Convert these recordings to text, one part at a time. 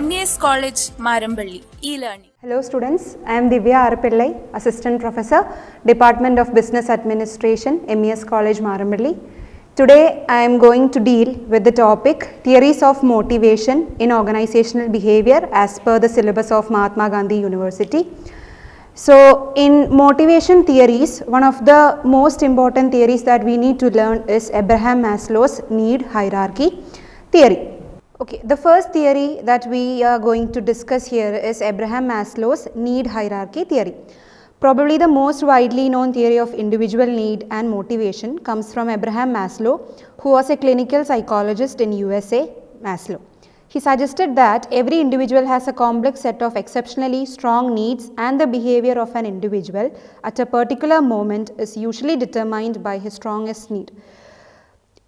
MES College Marampally, e-learning. Hello students, I am Divya Arpillai, Assistant Professor, Department of Business Administration, MES College Marampally. Today I am going to deal with the topic Theories of Motivation in Organizational Behavior as per the syllabus of Mahatma Gandhi University. So in motivation theories, one of the most important theories that we need to learn is Abraham Maslow's need hierarchy theory. Okay, the first theory that we are going to discuss here is Abraham Maslow's need hierarchy theory. Probably the most widely known theory of individual need and motivation comes from Abraham Maslow, who was a clinical psychologist in USA, Maslow. He suggested that every individual has a complex set of exceptionally strong needs, and the behavior of an individual at a particular moment is usually determined by his strongest need.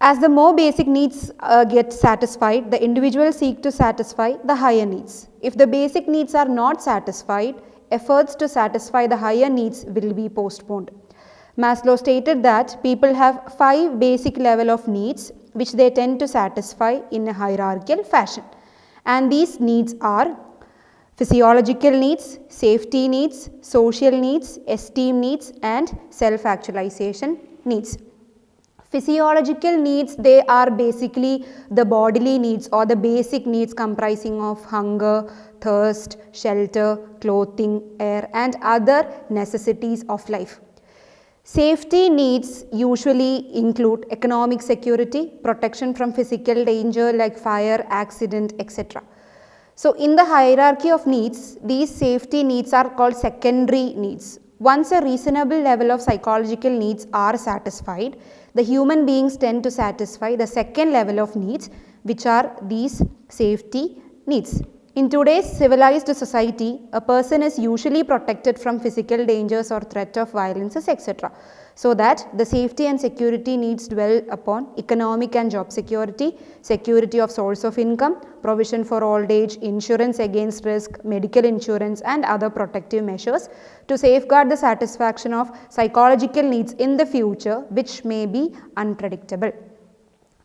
As the more basic needs get satisfied, the individual seeks to satisfy the higher needs. If the basic needs are not satisfied, efforts to satisfy the higher needs will be postponed. Maslow stated that people have 5 basic level of needs which they tend to satisfy in a hierarchical fashion. And these needs are physiological needs, safety needs, social needs, esteem needs, and self-actualization needs. Physiological needs, they are basically the bodily needs or the basic needs comprising of hunger, thirst, shelter, clothing, air, and other necessities of life. Safety needs usually include economic security, protection from physical danger like fire, accident, etc. So in the hierarchy of needs, these safety needs are called secondary needs. Once a reasonable level of psychological needs are satisfied, the human beings tend to satisfy the second level of needs, which are these safety needs. In today's civilized society, a person is usually protected from physical dangers or threat of violences, etc. So that the safety and security needs dwell upon economic and job security, security of source of income, provision for old age, insurance against risk, medical insurance, and other protective measures to safeguard the satisfaction of psychological needs in the future, which may be unpredictable.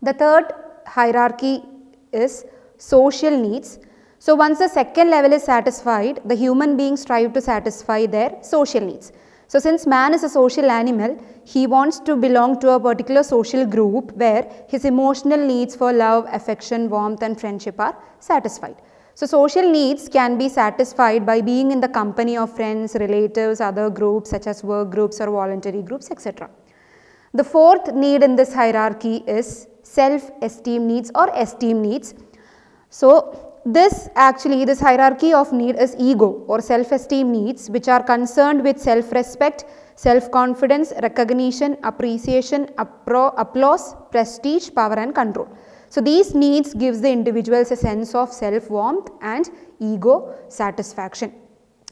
The third hierarchy is social needs. So once the second level is satisfied, the human beings strive to satisfy their social needs. So since man is a social animal, he wants to belong to a particular social group where his emotional needs for love, affection, warmth, and friendship are satisfied. So social needs can be satisfied by being in the company of friends, relatives, other groups such as work groups or voluntary groups, etc. The fourth need in this hierarchy is self-esteem needs or esteem needs. So this hierarchy of need is ego or self-esteem needs, which are concerned with self-respect, self-confidence, recognition, appreciation, applause, prestige, power, and control. So these needs gives the individuals a sense of self-warmth and ego satisfaction.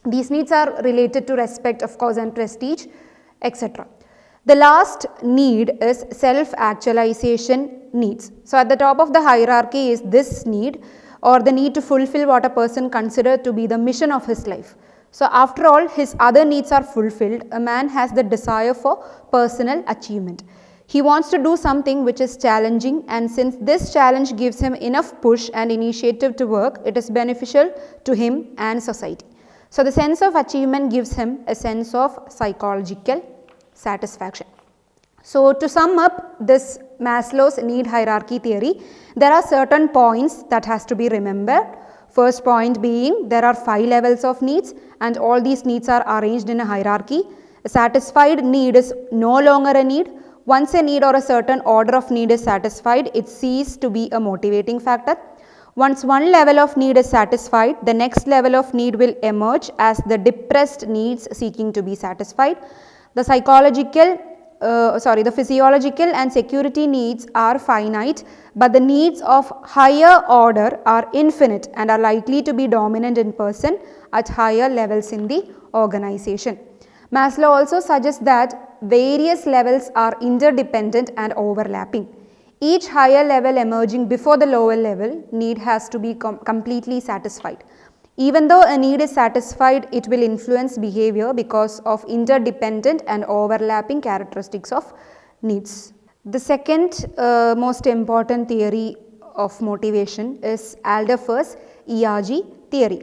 These needs are related to respect, of course, and prestige, etc. The last need is self-actualization needs. So at the top of the hierarchy is this need, or the need to fulfill what a person considers to be the mission of his life. So after all his other needs are fulfilled, a man has the desire for personal achievement. He wants to do something which is challenging, and since this challenge gives him enough push and initiative to work, it is beneficial to him and society. So the sense of achievement gives him a sense of psychological satisfaction. So to sum up this Maslow's need hierarchy theory, there are certain points that has to be remembered. First point being there are 5 levels of needs, and all these needs are arranged in a hierarchy. A satisfied need is no longer a need. Once a need or a certain order of need is satisfied, it ceases to be a motivating factor. Once one level of need is satisfied, the next level of need will emerge as the depressed needs seeking to be satisfied. The physiological and security needs are finite, but the needs of higher order are infinite and are likely to be dominant in person at higher levels in the organization. Maslow also suggests that various levels are interdependent and overlapping. Each higher level emerging before the lower level need has to be completely satisfied. Even though a need is satisfied, it will influence behavior because of interdependent and overlapping characteristics of needs. The second most important theory of motivation is Alderfer's ERG theory.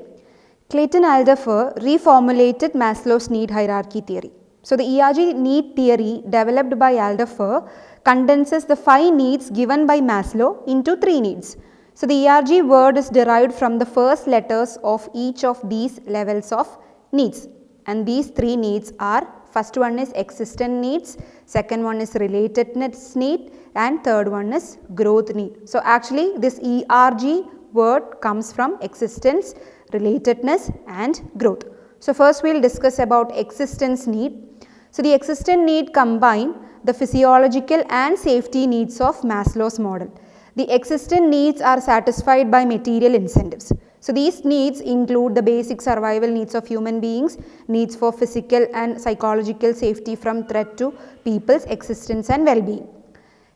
Clayton Alderfer reformulated Maslow's need hierarchy theory. So, the ERG need theory developed by Alderfer condenses the 5 needs given by Maslow into 3 needs. So, the ERG word is derived from the first letters of each of these levels of needs, and these 3 needs are: first one is existent needs, second one is relatedness need, and third one is growth need. So, actually this ERG word comes from existence, relatedness and growth. So, first we will discuss about existence need. So, the existent need combine the physiological and safety needs of Maslow's model. The existent needs are satisfied by material incentives. So, these needs include the basic survival needs of human beings, needs for physical and psychological safety from threat to people's existence and well-being.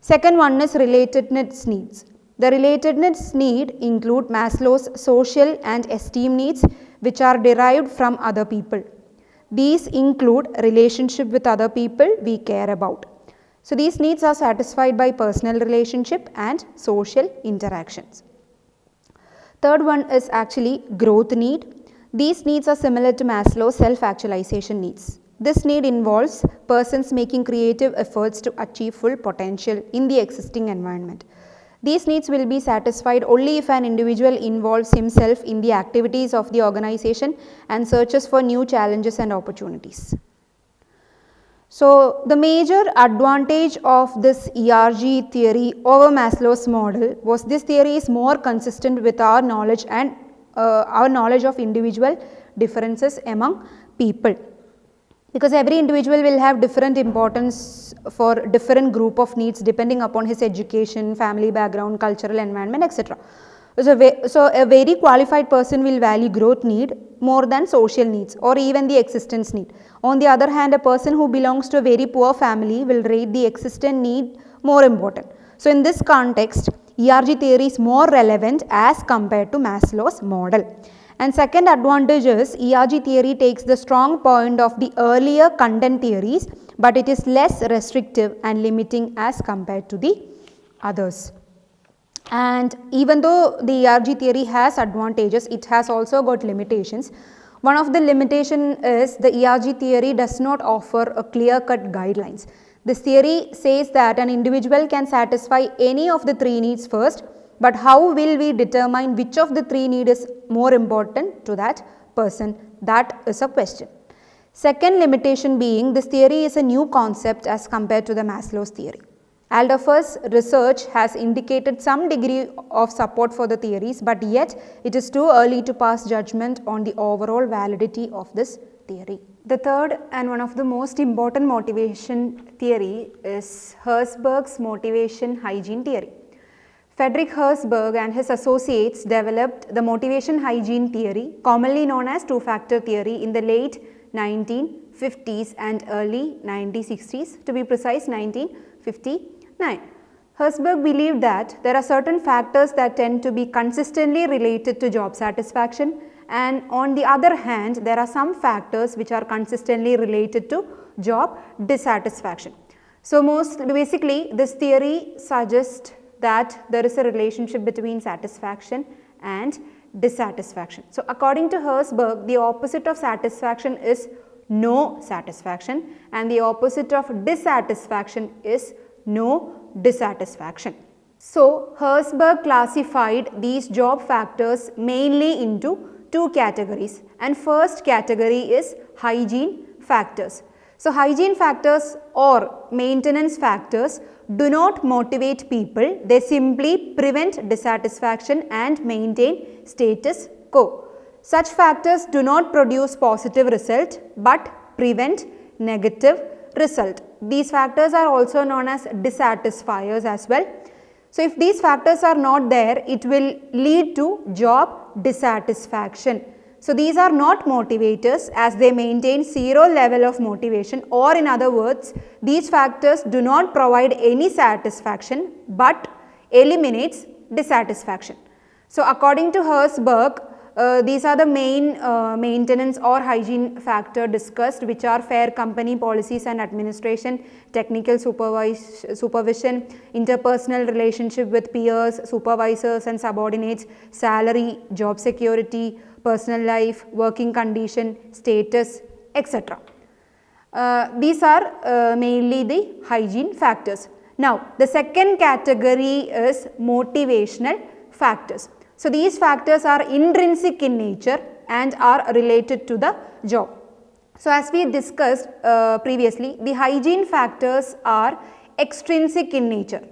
Second one is relatedness needs. The relatedness need include Maslow's social and esteem needs, which are derived from other people. These include relationship with other people we care about. So, these needs are satisfied by personal relationship and social interactions. Third one is actually growth need. These needs are similar to Maslow's self-actualization needs. This need involves persons making creative efforts to achieve full potential in the existing environment. These needs will be satisfied only if an individual involves himself in the activities of the organization and searches for new challenges and opportunities. So, the major advantage of this ERG theory over Maslow's model was this theory is more consistent with our knowledge and our knowledge of individual differences among people, because every individual will have different importance for different group of needs depending upon his education, family background, cultural environment, etc. So, a very qualified person will value growth need more than social needs or even the existence need. On the other hand, a person who belongs to a very poor family will rate the existent need more important. So, in this context, ERG theory is more relevant as compared to Maslow's model. And second advantage is ERG theory takes the strong point of the earlier content theories, but it is less restrictive and limiting as compared to the others. And even though the ERG theory has advantages, it has also got limitations. One of the limitation is the ERG theory does not offer a clear-cut guidelines. This theory says that an individual can satisfy any of the 3 needs first, but how will we determine which of the 3 needs is more important to that person? That is a question. Second limitation being this theory is a new concept as compared to the Maslow's theory. Alderfer's research has indicated some degree of support for the theories, but yet it is too early to pass judgment on the overall validity of this theory. The third and one of the most important motivation theory is Herzberg's motivation hygiene theory. Friedrich Herzberg and his associates developed the motivation hygiene theory, commonly known as two-factor theory, in the late 1950s and early 1960s, to be precise 1959. Herzberg believed that there are certain factors that tend to be consistently related to job satisfaction, and on the other hand there are some factors which are consistently related to job dissatisfaction. So, basically this theory suggests that there is a relationship between satisfaction and dissatisfaction. So, according to Herzberg, the opposite of satisfaction is no satisfaction and the opposite of dissatisfaction is no dissatisfaction. So, Herzberg classified these job factors mainly into 2 categories, and first category is hygiene factors. So, hygiene factors or maintenance factors do not motivate people, they simply prevent dissatisfaction and maintain status quo. Such factors do not produce positive result but prevent negative result. These factors are also known as dissatisfiers as well. So, if these factors are not there, it will lead to job dissatisfaction. So these are not motivators as they maintain zero level of motivation, or in other words, these factors do not provide any satisfaction but eliminates dissatisfaction. So according to Herzberg, these are the main maintenance or hygiene factor discussed, which are fair company policies and administration, technical supervision, interpersonal relationship with peers, supervisors and subordinates, salary, job security, personal life, working condition, status, etc. These are mainly the hygiene factors. Now, the second category is motivational factors. So these factors are intrinsic in nature and are related to the job. So as we discussed previously, the hygiene factors are extrinsic in nature,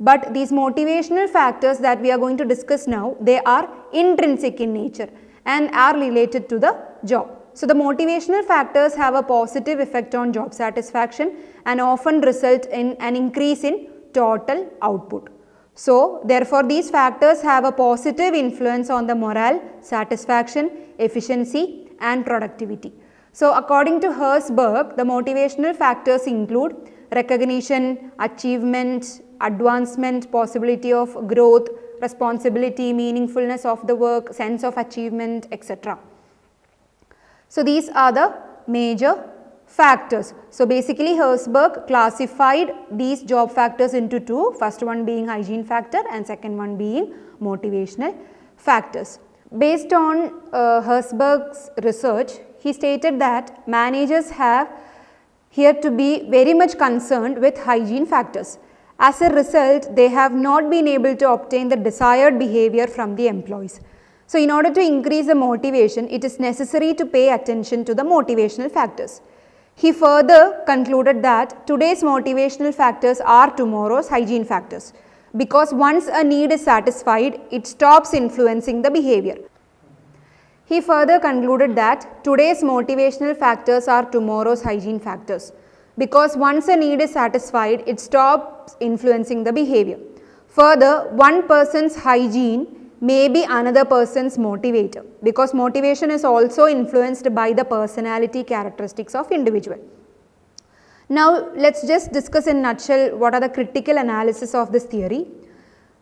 but these motivational factors that we are going to discuss now, they are intrinsic in nature and are related to the job. So the motivational factors have a positive effect on job satisfaction and often result in an increase in total output. So therefore these factors have a positive influence on the morale, satisfaction, efficiency and productivity. So according to Herzberg, the motivational factors include recognition, achievement, advancement, possibility of growth, responsibility, meaningfulness of the work, sense of achievement, etc. So these are the major factors. So basically Herzberg classified these job factors into two, first one being hygiene factor and second one being motivational factors. Based on Herzberg's research, he stated that managers have here to be very much concerned with hygiene factors. As a result, they have not been able to obtain the desired behavior from the employees. So in order to increase the motivation, it is necessary to pay attention to the motivational factors. He further concluded that today's motivational factors are tomorrow's hygiene factors, because once a need is satisfied, it stops influencing the behavior. He further concluded that today's motivational factors are tomorrow's hygiene factors, because once a need is satisfied, it stops influencing the behavior. Further, one person's hygiene may be another person's motivator, because motivation is also influenced by the personality characteristics of individual. Now let's just discuss in a nutshell what are the critical analysis of this theory.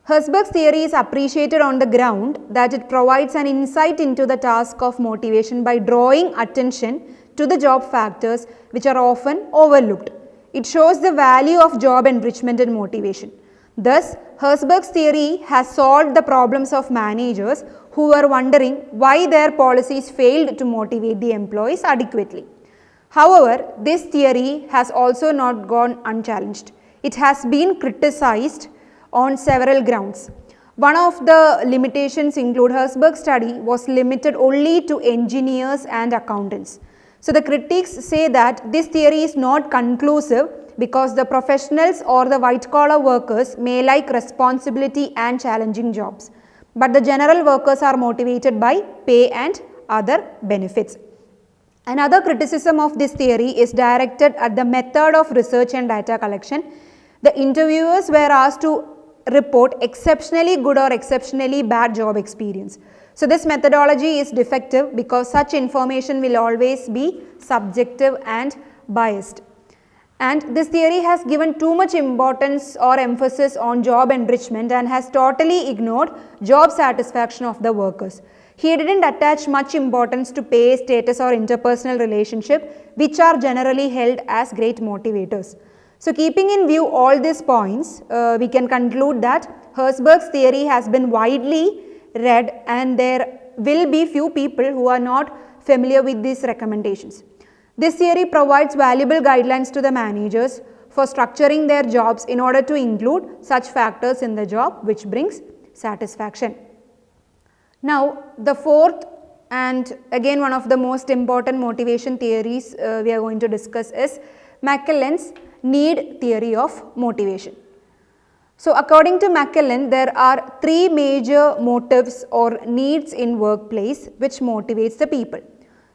Herzberg's theory is appreciated on the ground that it provides an insight into the task of motivation by drawing attention to the job factors which are often overlooked. It shows the value of job enrichment and motivation. Thus, Herzberg's theory has solved the problems of managers who were wondering why their policies failed to motivate the employees adequately. However, this theory has also not gone unchallenged. It has been criticized on several grounds. One of the limitations include Herzberg's study was limited only to engineers and accountants. So the critics say that this theory is not conclusive because the professionals or the white collar workers may like responsibility and challenging jobs, but the general workers are motivated by pay and other benefits. Another criticism of this theory is directed at the method of research and data collection. The interviewers were asked to report exceptionally good or exceptionally bad job experience. So this methodology is defective because such information will always be subjective and biased. And this theory has given too much importance or emphasis on job enrichment and has totally ignored job satisfaction of the workers. He didn't attach much importance to pay, status or interpersonal relationship, which are generally held as great motivators. So keeping in view all these points, we can conclude that Herzberg's theory has been widely read and there will be few people who are not familiar with these recommendations. This theory provides valuable guidelines to the managers for structuring their jobs in order to include such factors in the job which brings satisfaction. Now the fourth and again one of the most important motivation theories we are going to discuss is Mcclellan's need theory of motivation. So according to Mcclellan, there are three major motives or needs in workplace which motivates the people.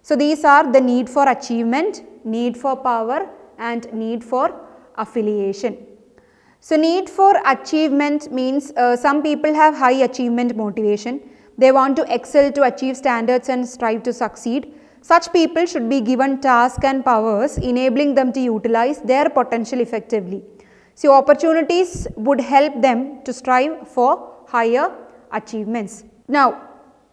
So these are the need for achievement, need for power and need for affiliation. So need for achievement means some people have high achievement motivation, They want to excel, to achieve standards and strive to succeed. Such people should be given tasks and powers enabling them to utilize their potential effectively. So opportunities would help them to strive for higher achievements. Now,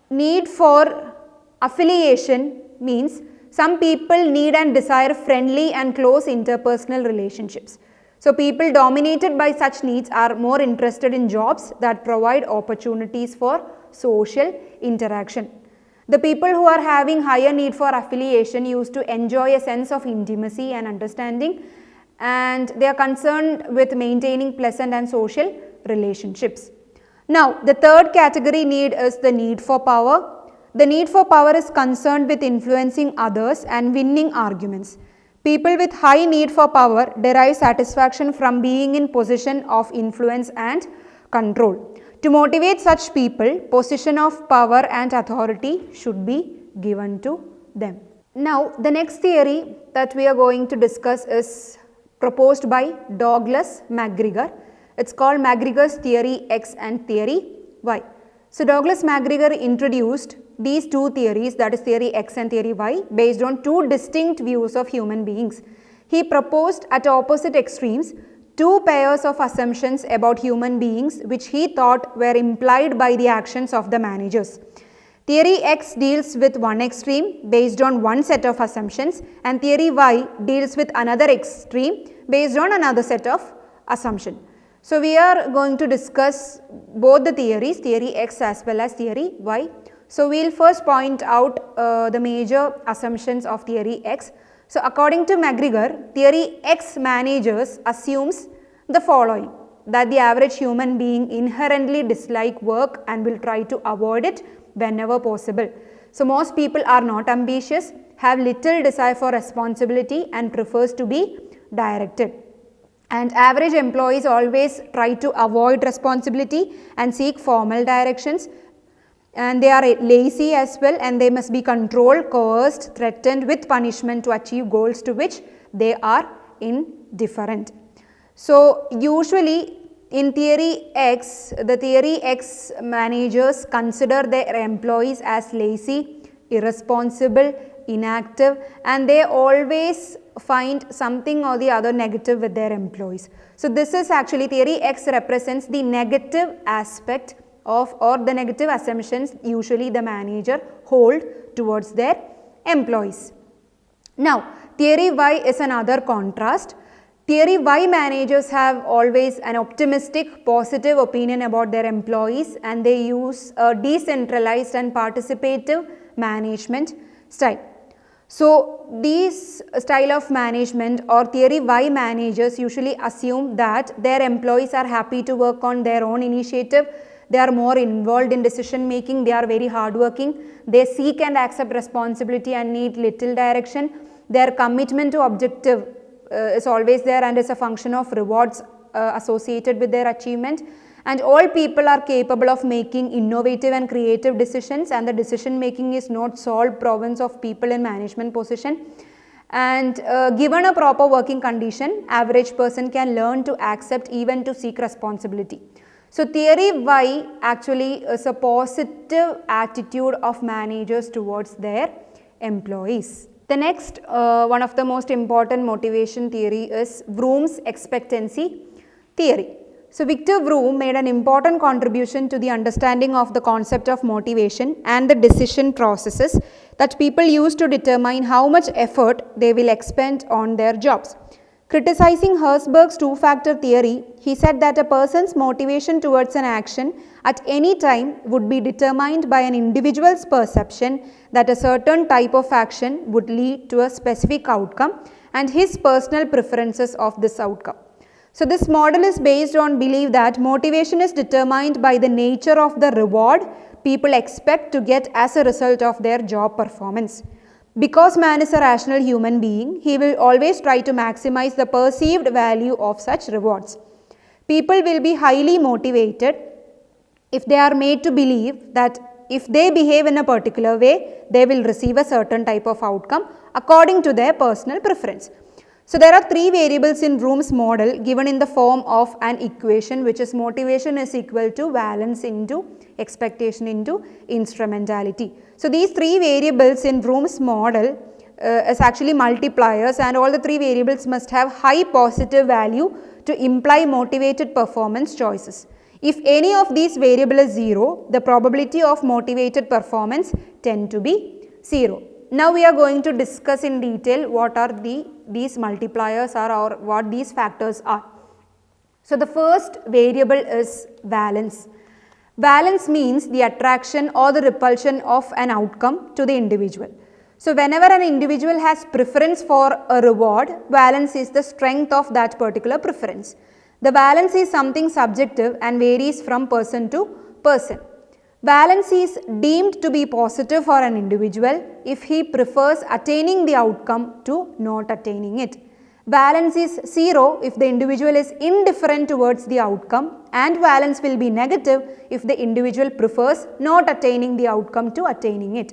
need for affiliation means some people need and desire friendly and close interpersonal relationships. So people dominated by such needs are more interested in jobs that provide opportunities for social interaction. The people who are having higher need for affiliation used to enjoy a sense of intimacy and understanding, and they are concerned with maintaining pleasant and social relationships. Now, the third category need is the need for power. The need for power is concerned with influencing others and winning arguments. People with high need for power derive satisfaction from being in position of influence and control. To motivate such people, position of power and authority should be given to them. Now, the next theory that we are going to discuss is proposed by Douglas Mcgregor. It's called Mcgregor's theory X and theory Y. So, Douglas Mcgregor introduced these two theories, that is theory X and theory Y, based on two distinct views of human beings. He proposed at opposite extremes two pairs of assumptions about human beings which he thought were implied by the actions of the managers. Theory X deals with one extreme based on one set of assumptions, and theory Y deals with another extreme based on another set of assumptions. So, we are going to discuss both the theories, theory X as well as theory Y. So, we will first point out the major assumptions of theory X. So, according to Mcgregor, theory X managers assumes the following: that the average human being inherently dislike work and will try to avoid it whenever possible. So, most people are not ambitious, have little desire for responsibility and prefers to be directed. And average employees always try to avoid responsibility and seek formal directions, and they are lazy as well, and they must be controlled, coerced, threatened with punishment to achieve goals to which they are indifferent. So, usually in theory X, the theory X managers consider their employees as lazy, irresponsible, inactive, and they always find something or the other negative with their employees. So, this is actually theory X represents the negative aspect of, or the negative assumptions usually the manager hold towards their employees. Now, theory Y is another contrast. Theory Y managers have always an optimistic, positive opinion about their employees, and they use a decentralized and participative management style. So, these style of management or theory Y managers usually assume that their employees are happy to work on their own initiative, they are more involved in decision making, they are very hardworking, they seek and accept responsibility and need little direction, their commitment to objective is always there and is a function of rewards associated with their achievement, and all people are capable of making innovative and creative decisions, and the decision making is not solved province of people in management position. And given a proper working condition, average person can learn to accept, even to seek responsibility. So, theory Y actually is a positive attitude of managers towards their employees. The next one of the most important motivation theory is Vroom's expectancy theory. So, Victor Vroom made an important contribution to the understanding of the concept of motivation and the decision processes that people use to determine how much effort they will expend on their jobs. Criticizing Herzberg's two-factor theory, he said that a person's motivation towards an action at any time would be determined by an individual's perception that a certain type of action would lead to a specific outcome and his personal preferences of this outcome. So, this model is based on belief that motivation is determined by the nature of the reward people expect to get as a result of their job performance. Because man is a rational human being, he will always try to maximize the perceived value of such rewards. People will be highly motivated if they are made to believe that if they behave in a particular way, they will receive a certain type of outcome according to their personal preference. So there are three variables in Room's model given in the form of an equation, which is motivation is equal to valence into expectation into instrumentality. So these three variables in Room's model is actually multipliers, and all the three variables must have high positive value to imply motivated performance choices. If any of these variable is 0, the probability of motivated performance tend to be 0. Now we are going to discuss in detail what are these multipliers are, or what these factors are. So the first variable is valence. Valence means the attraction or the repulsion of an outcome to the individual. So whenever an individual has preference for a reward, valence is the strength of that particular preference. The valence is something subjective and varies from person to person. Valence is deemed to be positive for an individual if he prefers attaining the outcome to not attaining it. Valence is 0 if the individual is indifferent towards the outcome, and valence will be negative if the individual prefers not attaining the outcome to attaining it.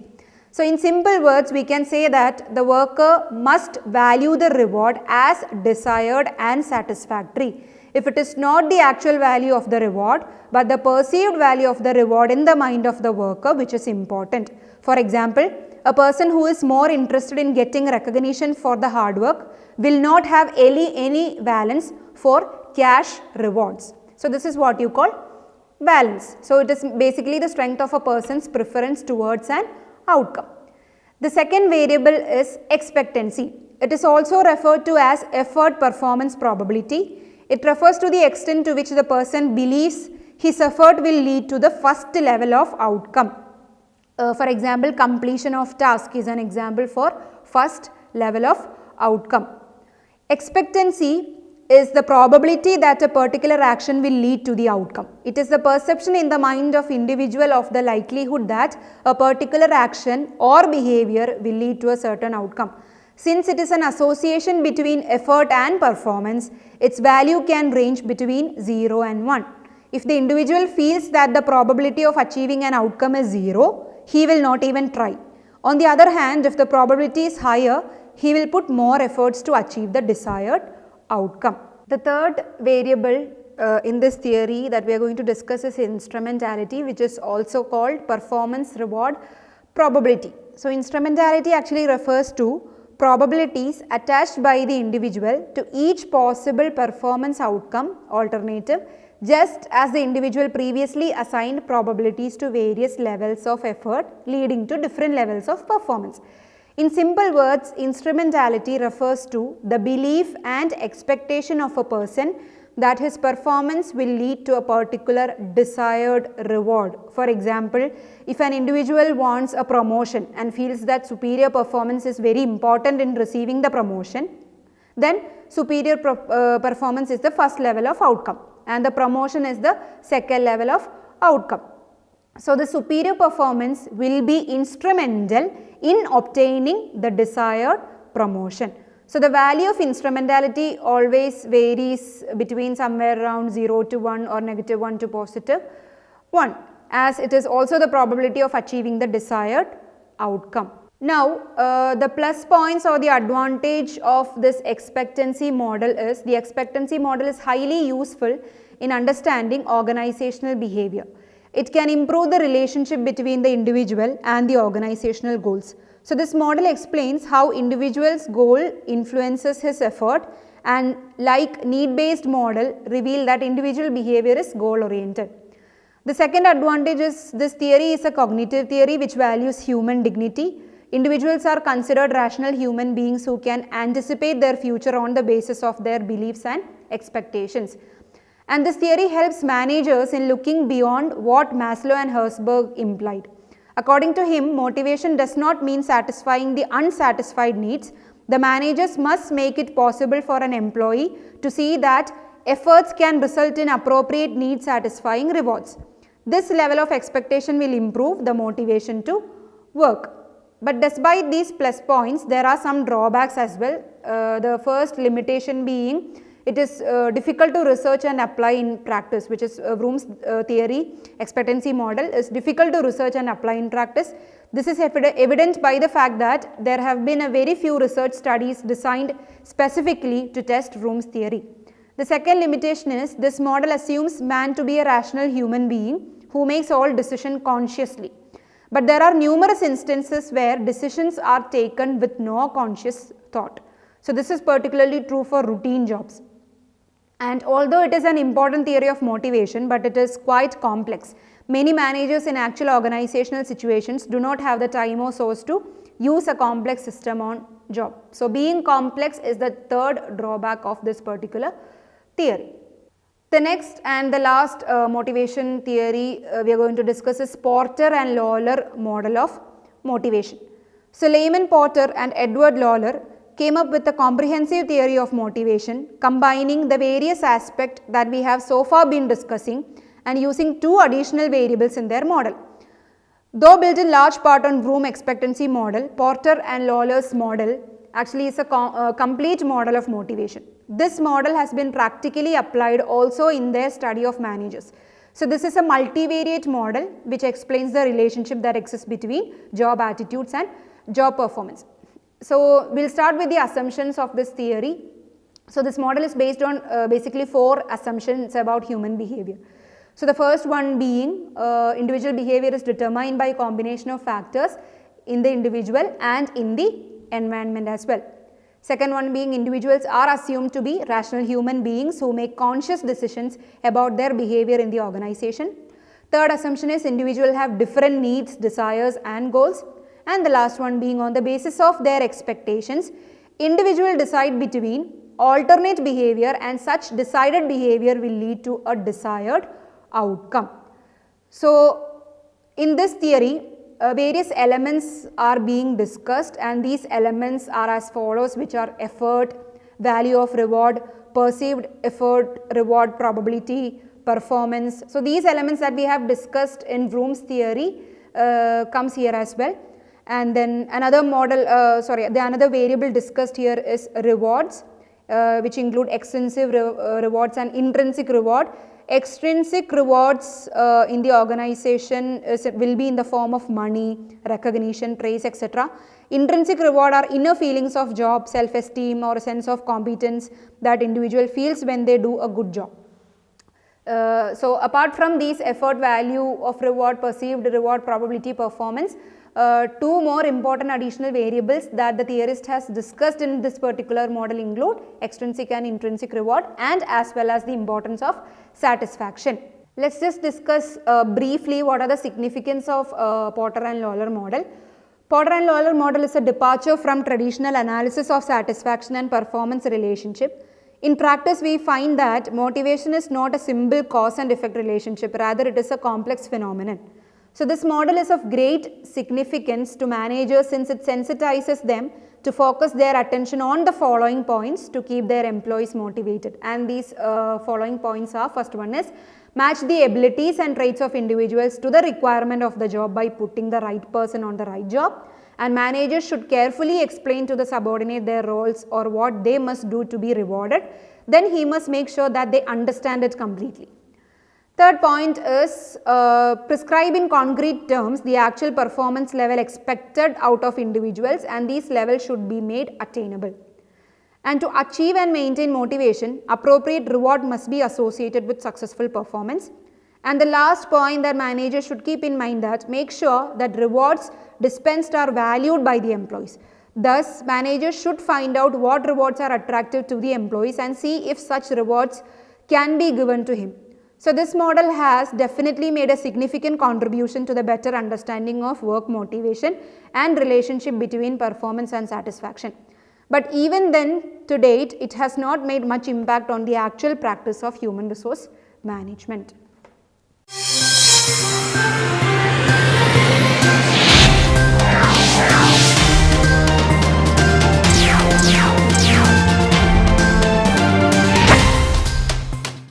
So in simple words, we can say that the worker must value the reward as desired and satisfactory. If it is not the actual value of the reward, but the perceived value of the reward in the mind of the worker, which is important. For example, a person who is more interested in getting recognition for the hard work will not have any valence for cash rewards. So this is what you call valence. So it is basically the strength of a person's preference towards an outcome. The second variable is expectancy. It is also referred to as effort performance probability. It refers to the extent to which the person believes his effort will lead to the first level of outcome. For example, completion of task is an example for first level of outcome. Expectancy is the probability that a particular action will lead to the outcome. It is the perception in the mind of individual of the likelihood that a particular action or behavior will lead to a certain outcome. Since it is an association between effort and performance, its value can range between 0 and 1. If the individual feels that the probability of achieving an outcome is 0, he will not even try. On the other hand, if the probability is higher, he will put more efforts to achieve the desired outcome. The third variable in this theory that we are going to discuss is instrumentality, which is also called performance reward probability. So instrumentality actually refers to probabilities attached by the individual to each possible performance outcome alternative, just as the individual previously assigned probabilities to various levels of effort leading to different levels of performance. In simple words, instrumentality refers to the belief and expectation of a person that his performance will lead to a particular desired reward. For example, if an individual wants a promotion and feels that superior performance is very important in receiving the promotion, then superior performance is the first level of outcome and the promotion is the second level of outcome. So the superior performance will be instrumental in obtaining the desired promotion. So the value of instrumentality always varies between somewhere around 0 to 1 or -1 to +1, as it is also the probability of achieving the desired outcome. Now the plus points or the advantage of this expectancy model is, the expectancy model is highly useful in understanding organizational behavior. It can improve the relationship between the individual and the organizational goals. So this model explains how individual's goal influences his effort, and like need-based model reveal that individual behavior is goal-oriented. The second advantage is this theory is a cognitive theory which values human dignity. Individuals are considered rational human beings who can anticipate their future on the basis of their beliefs and expectations. And this theory helps managers in looking beyond what Maslow and Herzberg implied. According to him, motivation does not mean satisfying the unsatisfied needs. The managers must make it possible for an employee to see that efforts can result in appropriate need satisfying rewards. This level of expectation will improve the motivation to work. But despite these plus points, there are some drawbacks as well. The first limitation being, it is difficult to research and apply in practice, which is Vroom's theory, expectancy model is difficult to research and apply in practice. This is evident by the fact that there have been a very few research studies designed specifically to test Vroom's theory. The second limitation is this model assumes man to be a rational human being who makes all decisions consciously. But there are numerous instances where decisions are taken with no conscious thought. So this is particularly true for routine jobs. And although it is an important theory of motivation, but it is quite complex. Many managers in actual organizational situations do not have the time or source to use a complex system on job. So being complex is the third drawback of this particular theory. The next and the last motivation theory we are going to discuss is Porter and Lawler model of motivation. So Lyman Porter and Edward Lawler came up with a comprehensive theory of motivation combining the various aspects that we have so far been discussing and using two additional variables in their model. Though built in large part on Vroom expectancy model, Porter and Lawler's model actually is a complete model of motivation. This model has been practically applied also in their study of managers. So this is a multivariate model which explains the relationship that exists between job attitudes and job performance. So we'll start with the assumptions of this theory. So this model is based on basically four assumptions about human behavior. So the first one being individual behavior is determined by a combination of factors in the individual and in the environment as well. Second one being individuals are assumed to be rational human beings who make conscious decisions about their behavior in the organization. Third assumption is individuals have different needs, desires and goals. And the last one being on the basis of their expectations, individuals decide between alternate behavior and such decided behavior will lead to a desired outcome. So in this theory, various elements are being discussed and these elements are as follows, which are effort, value of reward, perceived effort, reward probability, performance. So these elements that we have discussed in Vroom's theory comes here as well. And then another model, another variable discussed here is rewards, which include extrinsic rewards and intrinsic reward. Extrinsic rewards in the organization will be in the form of money, recognition, praise, etc. Intrinsic reward are inner feelings of job, self-esteem or a sense of competence that individual feels when they do a good job. So apart from these effort, value of reward, perceived reward, probability, performance, two more important additional variables that the theorist has discussed in this particular model include extrinsic and intrinsic reward and as well as the importance of satisfaction. Let's just discuss briefly what are the significance of Porter and Lawler model. Porter and Lawler model is a departure from traditional analysis of satisfaction and performance relationship. In practice, we find that motivation is not a simple cause and effect relationship, rather it is a complex phenomenon. So this model is of great significance to managers since it sensitizes them to focus their attention on the following points to keep their employees motivated. And these following points are, first one is match the abilities and traits of individuals to the requirement of the job by putting the right person on the right job. And managers should carefully explain to the subordinate their roles or what they must do to be rewarded. Then he must make sure that they understand it completely. Third point is prescribe in concrete terms the actual performance level expected out of individuals and these levels should be made attainable. And to achieve and maintain motivation, appropriate reward must be associated with successful performance. And the last point that managers should keep in mind that make sure that rewards dispensed are valued by the employees. Thus, managers should find out what rewards are attractive to the employees and see if such rewards can be given to him. So this model has definitely made a significant contribution to the better understanding of work motivation and relationship between performance and satisfaction. But even then, to date, it has not made much impact on the actual practice of human resource management.